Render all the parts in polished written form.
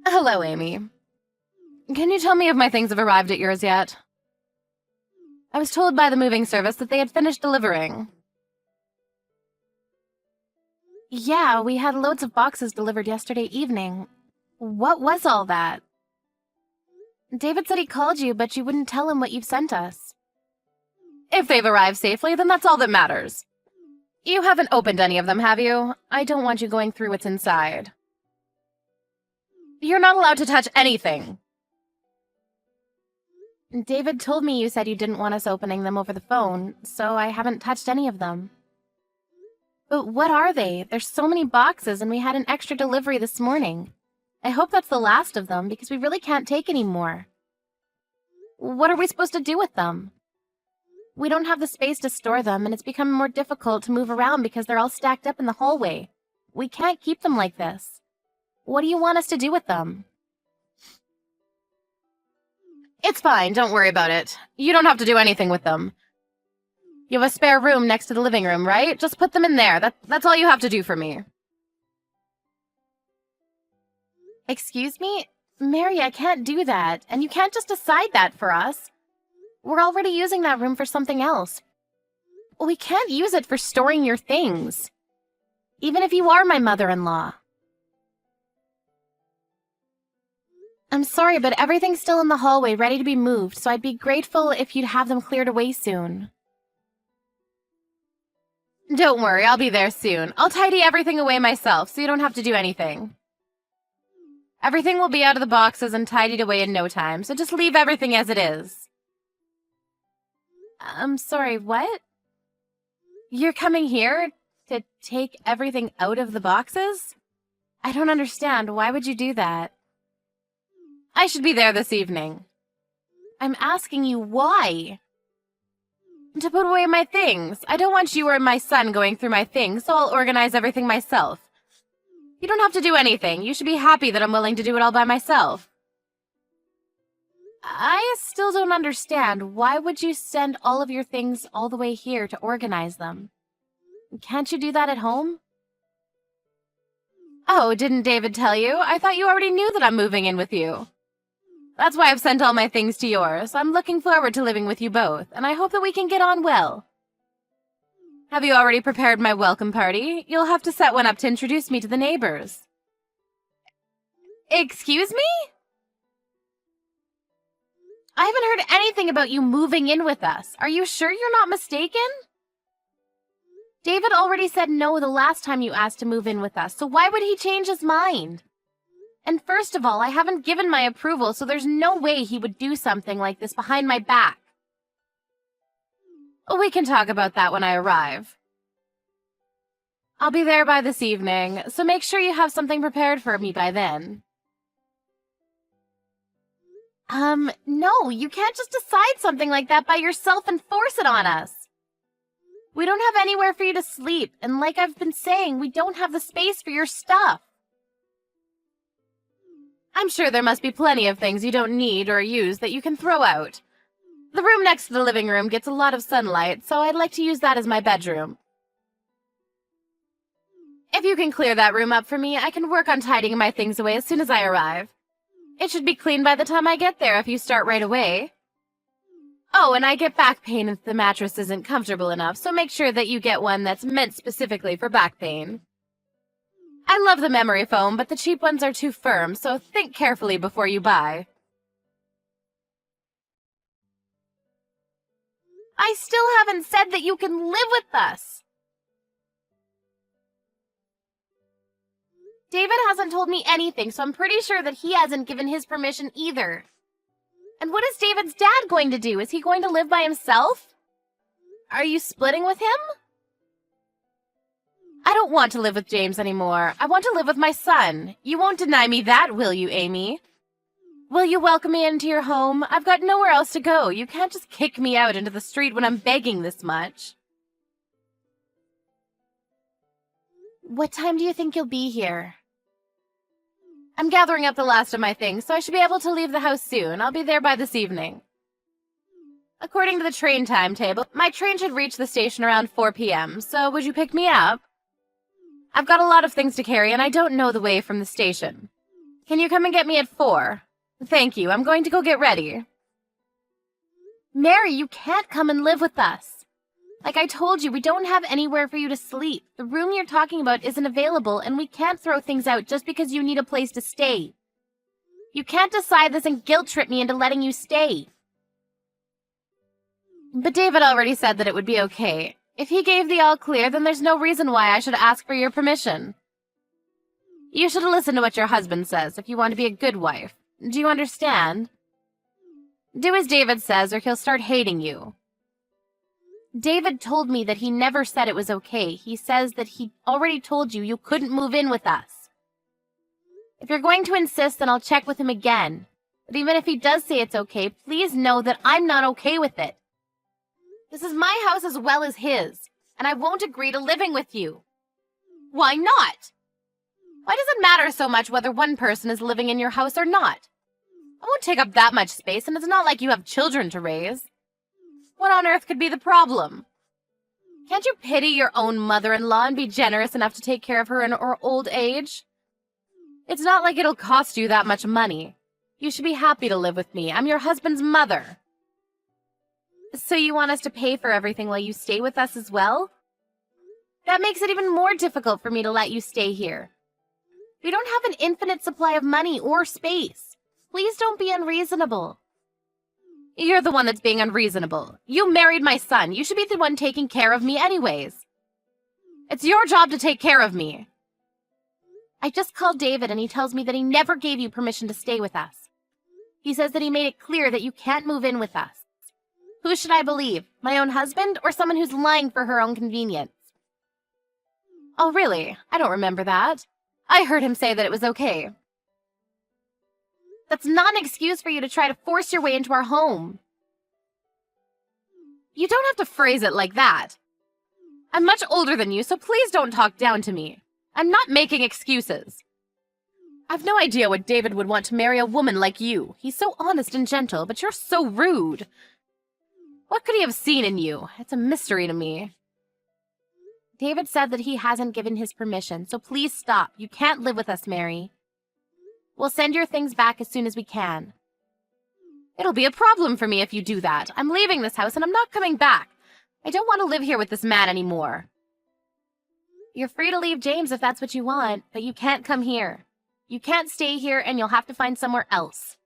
Hello, Amy. Can you tell me if my things have arrived at yours yet? I was told by the moving service that they had finished delivering. Yeah, we had loads of boxes delivered yesterday evening. What was all that? David said he called you, but you wouldn't tell him what you've sent us. If they've arrived safely, then that's all that matters. You haven't opened any of them, have you? I don't want you going through what's inside. You're not allowed to touch anything. David told me you said you didn't want us opening them over the phone, so I haven't touched any of them. But what are they? There's so many boxes, and we had an extra delivery this morning. I hope that's the last of them, because we really can't take any more. What are we supposed to do with them? We don't have the space to store them, and it's become more difficult to move around because they're all stacked up in the hallway. We can't keep them like this. What do you want us to do with them? It's fine, don't worry about it. You don't have to do anything with them. You have a spare room next to the living room, right? Just put them in there. That's all you have to do for me. Excuse me? Mary, I can't do that, and you can't just decide that for us. We're already using that room for something else. We can't use it for storing your things. Even if you are my mother-in-law. I'm sorry, but everything's still in the hallway, ready to be moved, so I'd be grateful if you'd have them cleared away soon. Don't worry, I'll be there soon. I'll tidy everything away myself, so you don't have to do anything. Everything will be out of the boxes and tidied away in no time, so just leave everything as it is. I'm sorry, what? You're coming here to take everything out of the boxes? I don't understand. Why would you do that? I should be there this evening. I'm asking you why? To put away my things. I don't want you or my son going through my things, so I'll organize everything myself. You don't have to do anything. You should be happy that I'm willing to do it all by myself. I still don't understand. Why would you send all of your things all the way here to organize them? Can't you do that at home? Oh, didn't David tell you? I thought you already knew that I'm moving in with you. That's why I've sent all my things to yours. I'm looking forward to living with you both, and I hope that we can get on well. Have you already prepared my welcome party? You'll have to set one up to introduce me to the neighbors. Excuse me? I haven't heard anything about you moving in with us. Are you sure you're not mistaken? David already said no the last time you asked to move in with us, so why would he change his mind? And first of all, I haven't given my approval, so there's no way he would do something like this behind my back. We can talk about that when I arrive. I'll be there by this evening, so make sure you have something prepared for me by then. No, you can't just decide something like that by yourself and force it on us. We don't have anywhere for you to sleep, and like I've been saying, we don't have the space for your stuff. I'm sure there must be plenty of things you don't need or use that you can throw out. The room next to the living room gets a lot of sunlight, so I'd like to use that as my bedroom. If you can clear that room up for me, I can work on tidying my things away as soon as I arrive. It should be clean by the time I get there if you start right away. Oh, and I get back pain if the mattress isn't comfortable enough, so make sure that you get one that's meant specifically for back pain. I love the memory foam, but the cheap ones are too firm, so think carefully before you buy. I still haven't said that you can live with us. David hasn't told me anything, so I'm pretty sure that he hasn't given his permission either. And what is David's dad going to do? Is he going to live by himself? Are you splitting with him? I don't want to live with James anymore. I want to live with my son. You won't deny me that, will you, Amy? Will you welcome me into your home? I've got nowhere else to go. You can't just kick me out into the street when I'm begging this much. What time do you think you'll be here? I'm gathering up the last of my things, so I should be able to leave the house soon. I'll be there by this evening. According to the train timetable, my train should reach the station around 4 p.m., so would you pick me up? I've got a lot of things to carry, and I don't know the way from the station. Can you come and get me at 4? Thank you, I'm going to go get ready. Mary, you can't come and live with us. Like I told you, we don't have anywhere for you to sleep. The room you're talking about isn't available, and we can't throw things out just because you need a place to stay. You can't decide this and guilt-trip me into letting you stay. But David already said that it would be okay. If he gave the all-clear, then there's no reason why I should ask for your permission. You should listen to what your husband says if you want to be a good wife. Do you understand? Do as David says, or he'll start hating you. David told me that he never said it was okay. He says that he already told you you couldn't move in with us. If you're going to insist, then I'll check with him again. But even if he does say it's okay, please know that I'm not okay with it. This is my house as well as his, and I won't agree to living with you. Why not? Why does it matter so much whether one person is living in your house or not? I won't take up that much space, and it's not like you have children to raise. What on earth could be the problem? Can't you pity your own mother-in-law and be generous enough to take care of her in her old age? It's not like it'll cost you that much money. You should be happy to live with me. I'm your husband's mother. So you want us to pay for everything while you stay with us as well? That makes it even more difficult for me to let you stay here. We don't have an infinite supply of money or space. Please don't be unreasonable. You're the one that's being unreasonable. You married my son. You should be the one taking care of me anyways. It's your job to take care of me. I just called David and he tells me that he never gave you permission to stay with us. He says that he made it clear that you can't move in with us. Who should I believe? My own husband or someone who's lying for her own convenience? Oh, really? I don't remember that. I heard him say that it was okay. That's not an excuse for you to try to force your way into our home. You don't have to phrase it like that. I'm much older than you, so please don't talk down to me. I'm not making excuses. I've no idea what David would want to marry a woman like you. He's so honest and gentle, but you're so rude. What could he have seen in you? It's a mystery to me. David said that he hasn't given his permission, so please stop. You can't live with us, Mary. We'll send your things back as soon as we can. It'll be a problem for me if you do that. I'm leaving this house and I'm not coming back. I don't want to live here with this man anymore. You're free to leave James if that's what you want, but you can't come here. You can't stay here and you'll have to find somewhere else.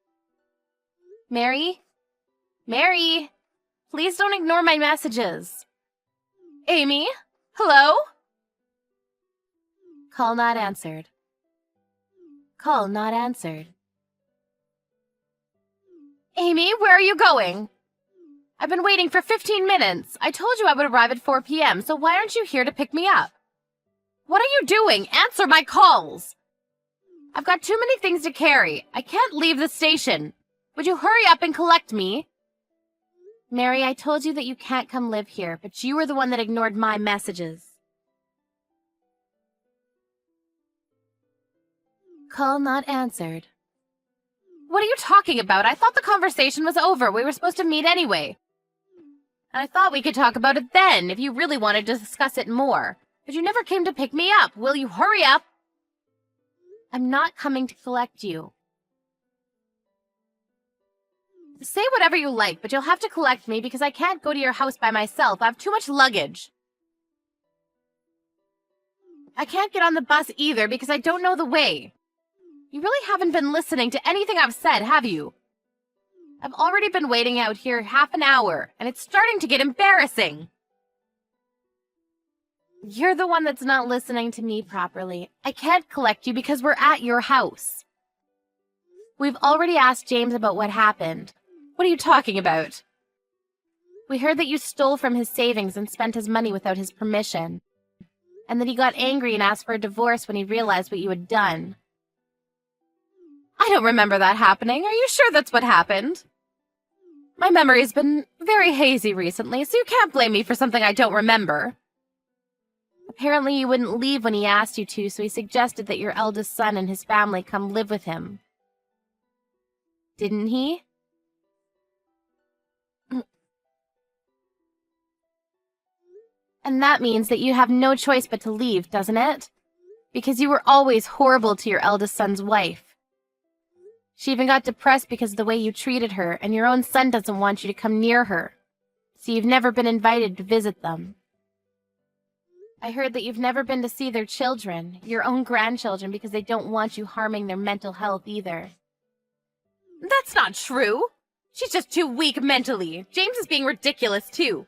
Mary? Mary? Please don't ignore my messages. Amy? Hello? Call not answered. Call not answered. Amy, where are you going? I've been waiting for 15 minutes. I told you I would arrive at 4 p.m., so why aren't you here to pick me up? What are you doing? Answer my calls! I've got too many things to carry. I can't leave the station. Would you hurry up and collect me? Mary, I told you that you can't come live here, but you were the one that ignored my messages. Call not answered. What are you talking about? I thought the conversation was over. We were supposed to meet anyway. And I thought we could talk about it then, if you really wanted to discuss it more. But you never came to pick me up. Will you hurry up? I'm not coming to collect you. Say whatever you like, but you'll have to collect me because I can't go to your house by myself. I have too much luggage. I can't get on the bus either because I don't know the way. You really haven't been listening to anything I've said, have you? I've already been waiting out here half an hour, and it's starting to get embarrassing. You're the one that's not listening to me properly. I can't collect you because we're at your house. We've already asked James about what happened. What are you talking about? We heard that you stole from his savings and spent his money without his permission, and that he got angry and asked for a divorce when he realized what you had done. I don't remember that happening. Are you sure that's what happened? My memory's been very hazy recently, so you can't blame me for something I don't remember. Apparently you wouldn't leave when he asked you to, so he suggested that your eldest son and his family come live with him. Didn't he? And that means that you have no choice but to leave, doesn't it? Because you were always horrible to your eldest son's wife. She even got depressed because of the way you treated her, and your own son doesn't want you to come near her. So you've never been invited to visit them. I heard that you've never been to see their children, your own grandchildren, because they don't want you harming their mental health either. That's not true. She's just too weak mentally. James is being ridiculous, too.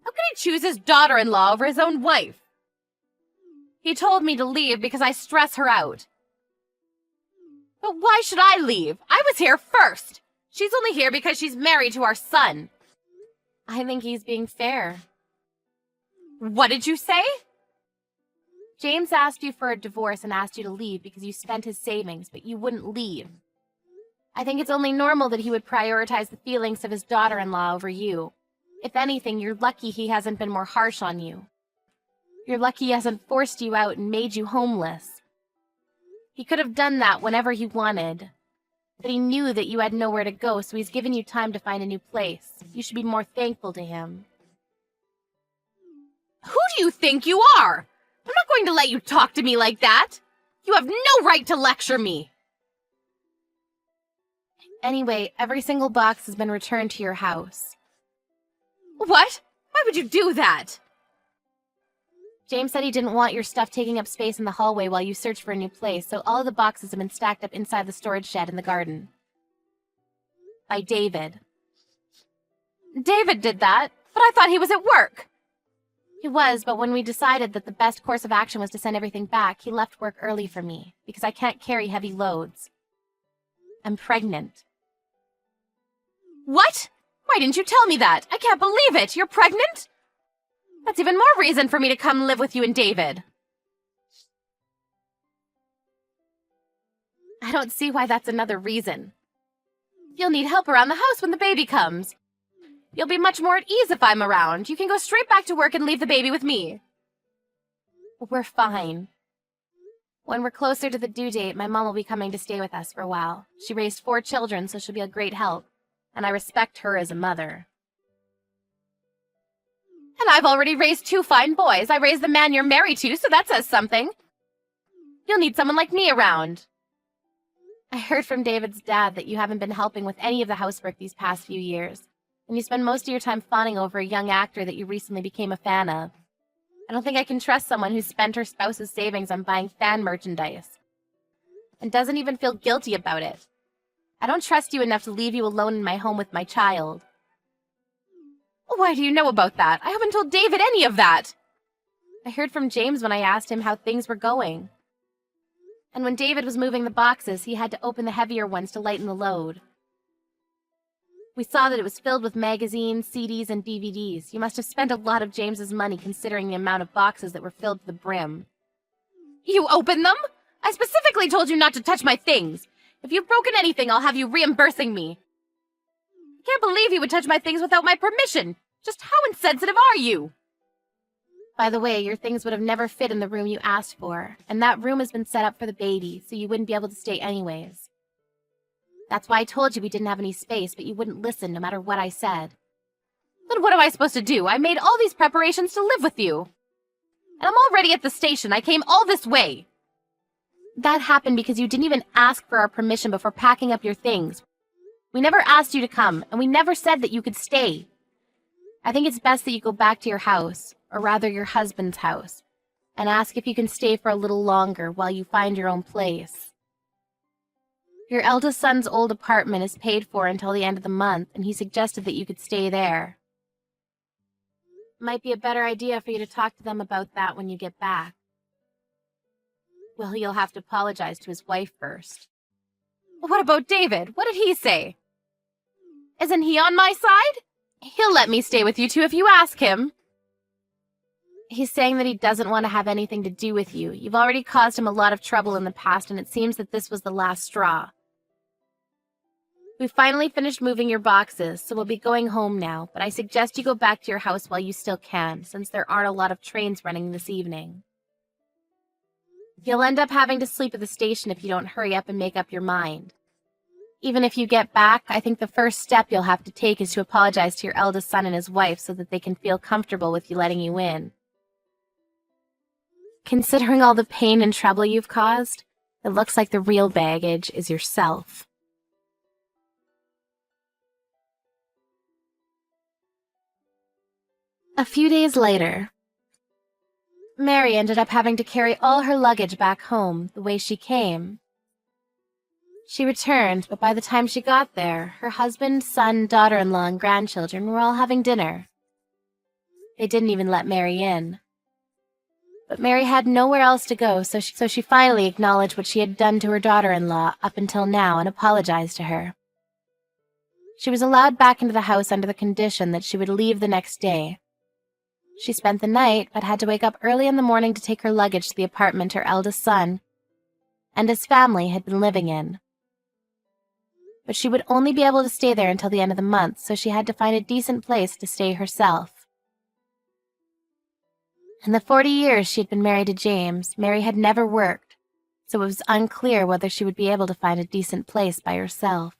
How can he choose his daughter-in-law over his own wife? He told me to leave because I stress her out. But why should I leave? I was here first. She's only here because she's married to our son. I think he's being fair. What did you say? James asked you for a divorce and asked you to leave because you spent his savings, but you wouldn't leave. I think it's only normal that he would prioritize the feelings of his daughter-in-law over you. If anything, you're lucky he hasn't been more harsh on you. You're lucky he hasn't forced you out and made you homeless. He could have done that whenever he wanted. But he knew that you had nowhere to go, so he's given you time to find a new place. You should be more thankful to him. Who do you think you are? I'm not going to let you talk to me like that. You have no right to lecture me. Anyway, every single box has been returned to your house. What? Why would you do that? James said he didn't want your stuff taking up space in the hallway while you search for a new place, so all of the boxes have been stacked up inside the storage shed in the garden. By David. David did that, but I thought he was at work. He was, but when we decided that the best course of action was to send everything back, he left work early for me, because I can't carry heavy loads. I'm pregnant. What? Why didn't you tell me that? I can't believe it. You're pregnant? That's even more reason for me to come live with you and David. I don't see why that's another reason. You'll need help around the house when the baby comes. You'll be much more at ease if I'm around. You can go straight back to work and leave the baby with me. We're fine. When we're closer to the due date, my mom will be coming to stay with us for a while. She raised 4 children, so she'll be a great help. And I respect her as a mother. And I've already raised 2 fine boys. I raised the man you're married to, so that says something. You'll need someone like me around. I heard from David's dad that you haven't been helping with any of the housework these past few years, and you spend most of your time fawning over a young actor that you recently became a fan of. I don't think I can trust someone who's spent her spouse's savings on buying fan merchandise, and doesn't even feel guilty about it. I don't trust you enough to leave you alone in my home with my child. Why do you know about that? I haven't told David any of that. I heard from James when I asked him how things were going. And when David was moving the boxes, he had to open the heavier ones to lighten the load. We saw that it was filled with magazines, CDs, and DVDs. You must have spent a lot of James's money considering the amount of boxes that were filled to the brim. You opened them? I specifically told you not to touch my things. If you've broken anything, I'll have you reimbursing me. I can't believe you would touch my things without my permission. Just how insensitive are you? By the way, your things would have never fit in the room you asked for, and that room has been set up for the baby, so you wouldn't be able to stay anyways. That's why I told you we didn't have any space, but you wouldn't listen no matter what I said. Then what am I supposed to do? I made all these preparations to live with you. And I'm already at the station. I came all this way. That happened because you didn't even ask for our permission before packing up your things. We never asked you to come, and we never said that you could stay. I think it's best that you go back to your house, or rather your husband's house, and ask if you can stay for a little longer while you find your own place. Your eldest son's old apartment is paid for until the end of the month, and he suggested that you could stay there. Might be a better idea for you to talk to them about that when you get back. Well, you'll have to apologize to his wife first. What about David? What did he say? Isn't he on my side? He'll let me stay with you two if you ask him. He's saying that he doesn't want to have anything to do with you. You've already caused him a lot of trouble in the past, and it seems that this was the last straw. We finally finished moving your boxes, so we'll be going home now, but I suggest you go back to your house while you still can, since there aren't a lot of trains running this evening. You'll end up having to sleep at the station if you don't hurry up and make up your mind. Even if you get back, I think the first step you'll have to take is to apologize to your eldest son and his wife so that they can feel comfortable with you letting you in. Considering all the pain and trouble you've caused, it looks like the real baggage is yourself. A few days later, Mary ended up having to carry all her luggage back home the way she came. She returned, but by the time she got there, her husband, son, daughter-in-law, and grandchildren were all having dinner. They didn't even let Mary in. But Mary had nowhere else to go, so she finally acknowledged what she had done to her daughter-in-law up until now and apologized to her. She was allowed back into the house under the condition that she would leave the next day. She spent the night, but had to wake up early in the morning to take her luggage to the apartment her eldest son and his family had been living in. But she would only be able to stay there until the end of the month, so she had to find a decent place to stay herself. In the 40 years she had been married to James, Mary had never worked, so it was unclear whether she would be able to find a decent place by herself.